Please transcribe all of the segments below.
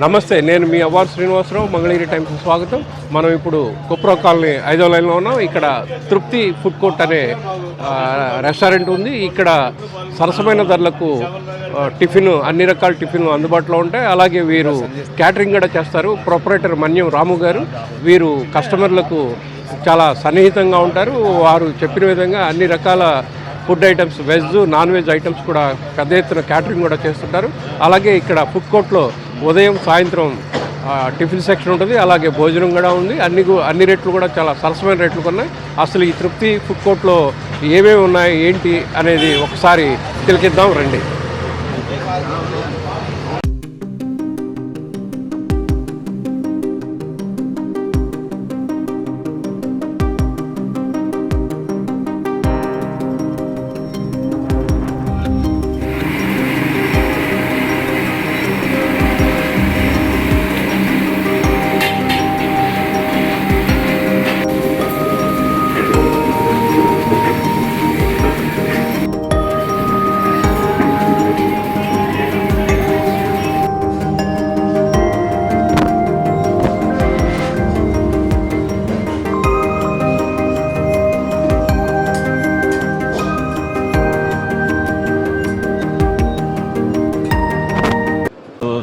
నమస్తే, నేను మీ అవ్వారు శ్రీనివాసరావు, మంగళగిరి టైమ్స్ స్వాగతం. మనం ఇప్పుడు కుప్రో కాలనీ 5వ లైన్లో ఉన్నాం. ఇక్కడ తృప్తి ఫుడ్ కోర్ట్ అనే రెస్టారెంట్ ఉంది. ఇక్కడ సరసమైన ధరలకు టిఫిన్, అన్ని రకాల టిఫిన్లు అందుబాటులో ఉంటాయి. అలాగే వీరు క్యాటరింగ్ కూడా చేస్తారు. ప్రొపరేటర్ మన్యం రాము గారు. వీరు కస్టమర్లకు చాలా సన్నిహితంగా ఉంటారు. వారు చెప్పిన విధంగా అన్ని రకాల food items, veg, non veg items కూడా పెద్ద ఎత్తున క్యాటరింగ్ కూడా చేస్తుంటారు. అలాగే ఇక్కడ ఫుడ్ కోర్ట్లో ఉదయం, సాయంత్రం టిఫిన్ సెక్షన్ ఉంటుంది. అలాగే భోజనం కూడా ఉంది. అన్ని రేట్లు కూడా చాలా సరసమైన రేట్లు ఉన్నాయి. అసలు ఈ తృప్తి ఫుడ్ కోర్ట్లో ఏమేమి ఉన్నాయి, ఏంటి అనేది ఒకసారి తిలకిద్దాం రండి.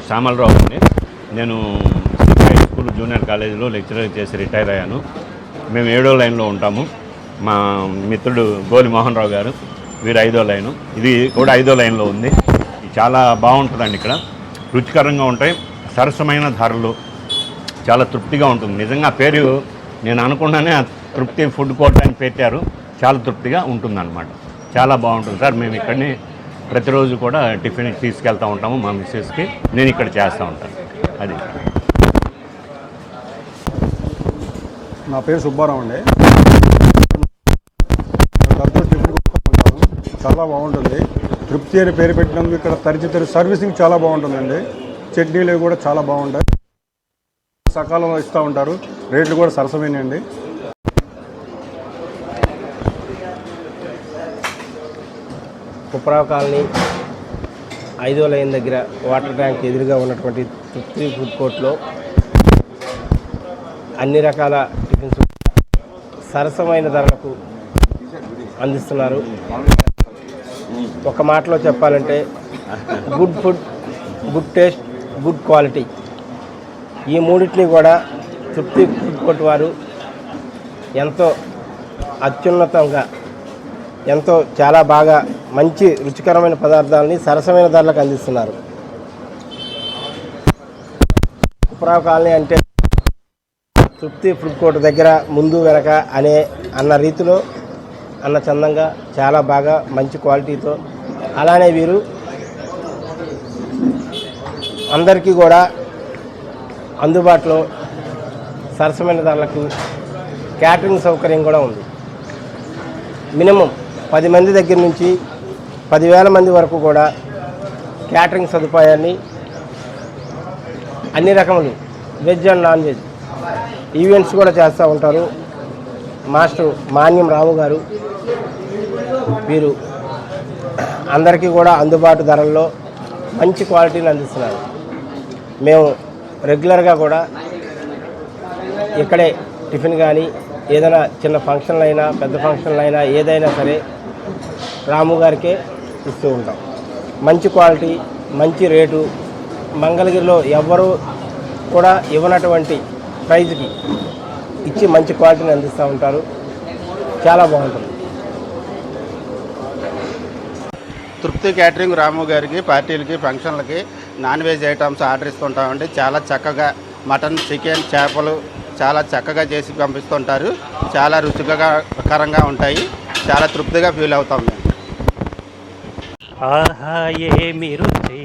శ్యామలరావు అండి. నేను హై స్కూల్ జూనియర్ కాలేజీలో లెక్చరర్ చేసి రిటైర్ అయ్యాను. మేము 7వ లైన్లో ఉంటాము. మా మిత్రుడు గోలి మోహన్ రావు గారు, వీరు 5వ లైను. ఇది కూడా 5వ లైన్లో ఉంది. చాలా బాగుంటుందండి. ఇక్కడ రుచికరంగా ఉంటాయి, సరసమైన ధరలు, చాలా తృప్తిగా ఉంటుంది. నిజంగా పేరు నేను అనుకున్నానే తృప్తి ఫుడ్ కోర్ట్ అని పెట్టారు. చాలా తృప్తిగా ఉంటుందన్నమాట. చాలా బాగుంటుంది సార్. మేము ఇక్కడిని ప్రతిరోజు కూడా టిఫిన్కి తీసుకెళ్తూ ఉంటాము. మా మిస్సెస్కి నేను ఇక్కడ చేస్తూ ఉంటాను. అది నా పేరు సుబ్బారావు అండి. చాలా బాగుంటుంది. తృప్తి అని పేరు పెట్టినందుకు ఇక్కడ తరిచి సర్వీసింగ్ చాలా బాగుంటుందండి. చట్నీలు కూడా చాలా బాగుంటాయి. సకాలంలో ఇస్తూ ఉంటారు. రేట్లు కూడా సరసమైనయండి. కుప్రా కాలనీ 5వ లైన్ దగ్గర వాటర్ ట్యాంక్ ఎదురుగా ఉన్నటువంటి తృప్తి ఫుడ్ కోర్ట్లో అన్ని రకాల టిఫిన్స్ సరసమైన ధరలకు అందిస్తున్నారు. ఒక మాటలో చెప్పాలంటే good food, good taste, good quality, ఈ మూడింటిని కూడా తృప్తి ఫుడ్ కోర్ట్ వారు ఎంతో అత్యున్నతంగా, ఎంతో చాలా బాగా మంచి రుచికరమైన పదార్థాలని సరసమైన ధరలకు అందిస్తున్నారు. కుప్రా కాలనీ అంటే తృప్తి ఫుడ్ కోర్ట్ దగ్గర ముందు వెనక అన్న రీతిలో, అన్న చందంగా, చాలా బాగా మంచి క్వాలిటీతో, అలానే వీరు అందరికీ కూడా అందుబాటులో సరసమైన ధరలకు క్యాటరింగ్ సౌకర్యం కూడా ఉంది. మినిమం 10 మంది దగ్గర నుంచి 10,000 మంది వరకు కూడా క్యాటరింగ్ సదుపాయాన్ని, అన్ని రకములు veg and non veg events కూడా చేస్తూ ఉంటారు. మాస్టర్ మాన్యం రాము గారు, వీరు అందరికీ కూడా అందుబాటు ధరల్లో మంచి క్వాలిటీని అందిస్తున్నారు. మేము రెగ్యులర్గా కూడా ఇక్కడే టిఫిన్ కానీ, ఏదైనా చిన్న ఫంక్షన్లు అయినా, పెద్ద ఫంక్షన్లు అయినా, ఏదైనా సరే రాము గారికే ఇస్తూ ఉంటాం. మంచి క్వాలిటీ, మంచి రేటు, మంగళగిరిలో ఎవ్వరూ కూడా ఇవ్వనటువంటి ప్రైజ్కి ఇచ్చి మంచి క్వాలిటీని అందిస్తూ ఉంటారు. చాలా బాగుంటుంది. తృప్తి క్యాటరింగ్ రాము గారికి పార్టీలకి, ఫంక్షన్లకి నాన్ వెజ్ ఐటమ్స్ ఆర్డర్ ఇస్తుంటామండి. చాలా చక్కగా మటన్, చికెన్, చేపలు చాలా చక్కగా చేసి పంపిస్తుంటారు. చాలా రుచికరంగా ఉంటాయి. చాలా తృప్తిగా ఫీల్ అవుతాం మేము. ఆహా ఏమి రుచి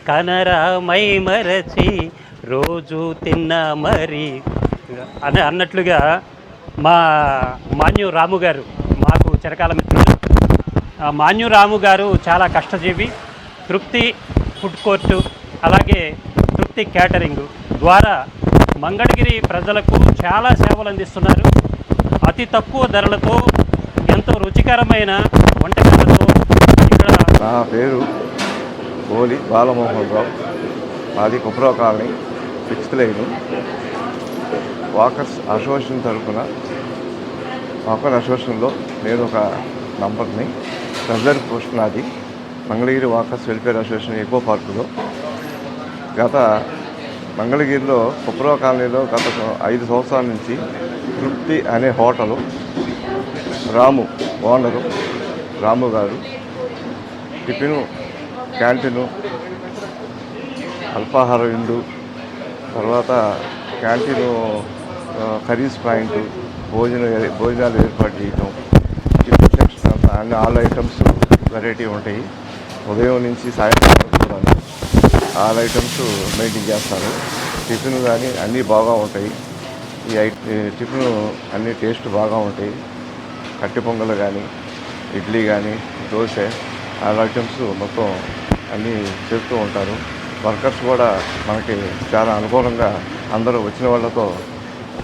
కనరామై మరచి రోజు తిన్నా మరి అన్నట్లుగా మా మాన్యు రాము గారు, మాకు చిరకాల మిత్రులు. మాన్యు రాము గారు చాలా కష్టజీవి. తృప్తి ఫుడ్ కోర్టు, అలాగే తృప్తి క్యాటరింగ్ ద్వారా మంగళగిరి ప్రజలకు చాలా సేవలు అందిస్తున్నారు. అతి తక్కువ ధరలతో ఎంతో రుచికరమైన వంటకాలతో ఇక్కడ. నా పేరు గోలి బాలమోహన్ రావు, మాది కుప్రో colony 6th line. Walkers association తరఫున వాకర్ అసోసియేషన్లో నేను ఒక నంబర్ని. ట్రెజర్ పోస్ట్ నాది. Mangalagiri walkers welfare association eco పార్కులో గత మంగళగిరిలో కుప్రో కాలనీలో గత 5 సంవత్సరాల నుంచి తృప్తి అనే హోటలు రాము ఓనరు రాము గారు టిఫిను క్యాంటీను అల్పాహార విందు తర్వాత క్యాంటీను కర్రీస్ పాయింట్ భోజనాలు ఏర్పాటు చేయటం టిఫిన్ సెక్షన్ అంతా అన్ని ఆల్ ఐటమ్స్ వెరైటీ ఉంటాయి. ఉదయం నుంచి సాయంత్రం వరకు కూడా ఆల్ ఐటమ్స్ మెయింటైన్ చేస్తారు. టిఫిన్ కానీ అన్నీ బాగా ఉంటాయి. టిఫిన్ అన్ని టేస్ట్ బాగా ఉంటాయి. కట్టి పొంగల్ కానీ ఇడ్లీ కానీ దోశ ఆల్ ఐటమ్స్ మొత్తం అన్నీ చేస్తూ ఉంటారు. వర్కర్స్ కూడా మనకి చాలా అనుకూలంగా అందరూ వచ్చిన వాళ్ళతో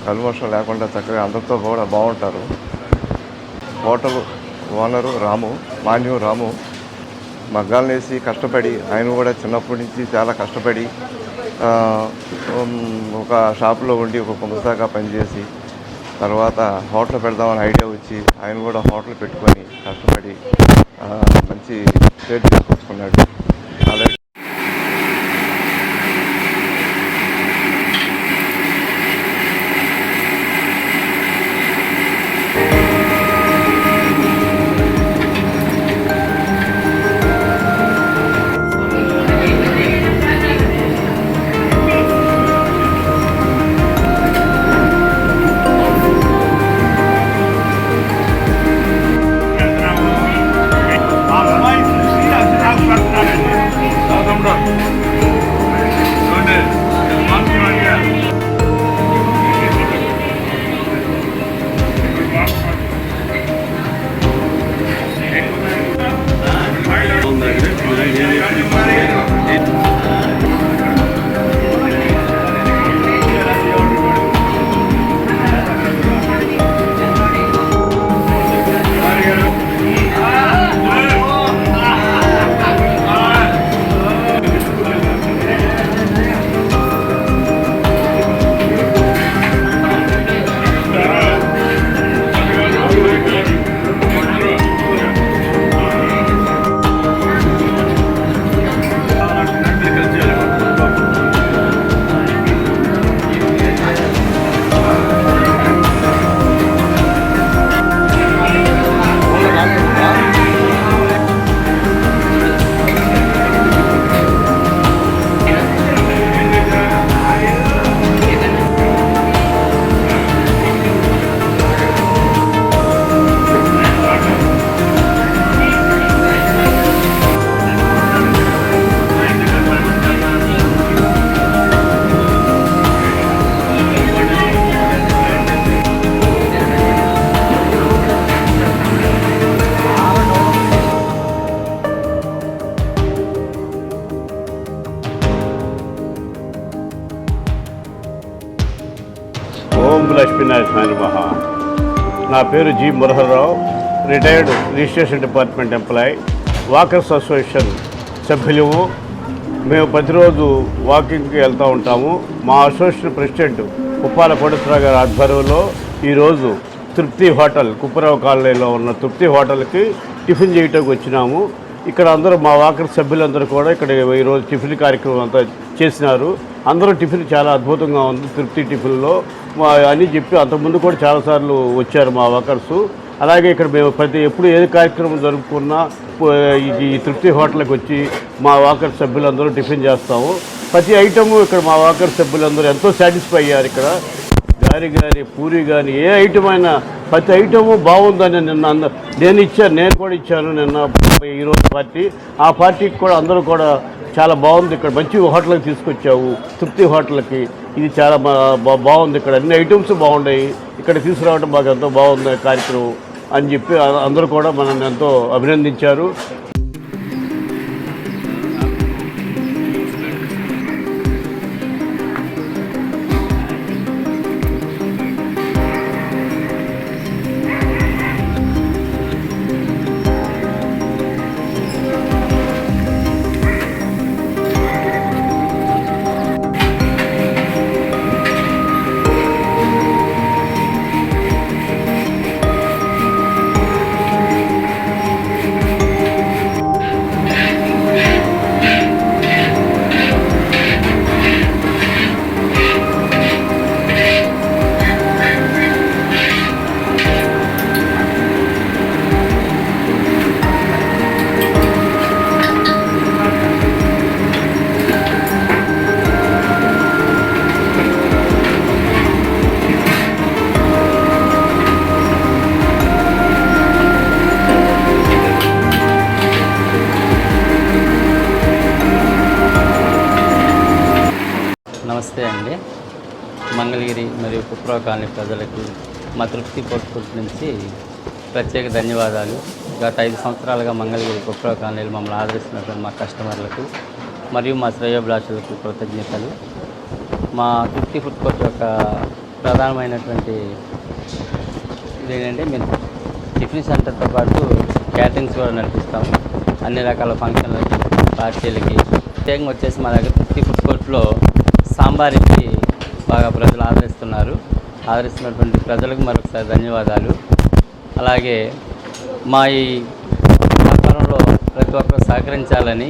కల్మషం లేకుండా చక్కగా అందరితో కూడా బాగుంటారు. హోటల్ ఓనరు రాము మాన్యం రాము మగ్గాలు వేసి కష్టపడి ఆయన కూడా చిన్నప్పటి నుంచి చాలా కష్టపడి ఒక షాపులో ఉండి ఒక పుస్తకంగా పనిచేసి తర్వాత హోటల్ పెడదామని ఐడియా వచ్చి ఆయన కూడా హోటల్ పెట్టుకొని కష్టపడి మంచి పేరు తీసుకొచ్చుకున్నాడు. అలాగే ఓం లక్ష్మీనారాయణ మహా. నా పేరు G Muraharrao, retired registration department employee, walkers association సభ్యులము. మేము ప్రతిరోజు వాకింగ్కి వెళ్తూ ఉంటాము. మా అసోసియేషన్ ప్రెసిడెంట్ ఉప్పాల కోటేశ్వరరావు గారి ఆధ్వర్యంలో ఈరోజు తృప్తి హోటల్ కుప్పరావు కాలనీలో ఉన్న తృప్తి హోటల్కి టిఫిన్ చేయటానికి వచ్చినాము. ఇక్కడ అందరూ మా వాకర్ సభ్యులందరూ కూడా ఇక్కడ ఈరోజు టిఫిన్ కార్యక్రమం అంతా చేసినారు. అందరూ టిఫిన్ చాలా అద్భుతంగా ఉంది తృప్తి టిఫిన్లో అని చెప్పి అంతకుముందు కూడా చాలాసార్లు వచ్చారు మా వాకర్సు. అలాగే ఇక్కడ మేము ఎప్పుడు ఏ కార్యక్రమం జరుపుకున్నా ఈ తృప్తి హోటల్కి వచ్చి మా వాకర్ సభ్యులందరూ టిఫిన్ చేస్తాము. ప్రతి ఐటము ఇక్కడ మా వాకర్ సభ్యులందరూ ఎంతో సాటిస్ఫై అయ్యారు. ఇక్కడ గారి కానీ పూరి కానీ ఏ ఐటమ్ అయినా ప్రతి ఐటము బాగుందని నేను కూడా ఇచ్చాను నిన్న ఈరోజు ఆ పార్టీకి కూడా అందరూ కూడా చాలా బాగుంది, ఇక్కడ మంచి హోటల్కి తీసుకొచ్చావు తృప్తి హోటల్కి, ఇది చాలా బాగుంది, ఇక్కడ అన్ని ఐటమ్స్ బాగున్నాయి, ఇక్కడ తీసుకురావడం మాకు ఎంతో బాగుంది కార్యక్రమం అని చెప్పి అందరూ కూడా మనల్ని ఎంతో అభినందించారు. నమస్తే అండి. మంగళగిరి మరియు కుప్రా కాలనీ ప్రజలకు మా తృప్తి ఫుడ్ కోర్ట్ నుంచి ప్రత్యేక ధన్యవాదాలు. గత 5 సంవత్సరాలుగా మంగళగిరి కుప్రా కాలనీలు మమ్మల్ని ఆదరిస్తున్నటువంటి మా కస్టమర్లకు మరియు మా శ్రేయోభిలాషులకు కృతజ్ఞతలు. మా తృప్తి ఫుడ్ కోర్ట్ యొక్క ప్రధానమైనటువంటి ఇదేంటంటే మేము టిఫిన్ సెంటర్తో పాటు క్యాటరింగ్స్ కూడా నడిపిస్తాము. అన్ని రకాల ఫంక్షన్లకి, పార్టీలకి. ప్రత్యేకంగా వచ్చేసి మా దగ్గర తృప్తి ఫుడ్ కోర్ట్లో సాంబార్ ఇడ్లీ బాగా ప్రజలు ఆదరిస్తున్నటువంటి ప్రజలకు మరొకసారి ధన్యవాదాలు. అలాగే మా ఈ వ్యాపారంలో ప్రతి ఒక్కరు సహకరించాలని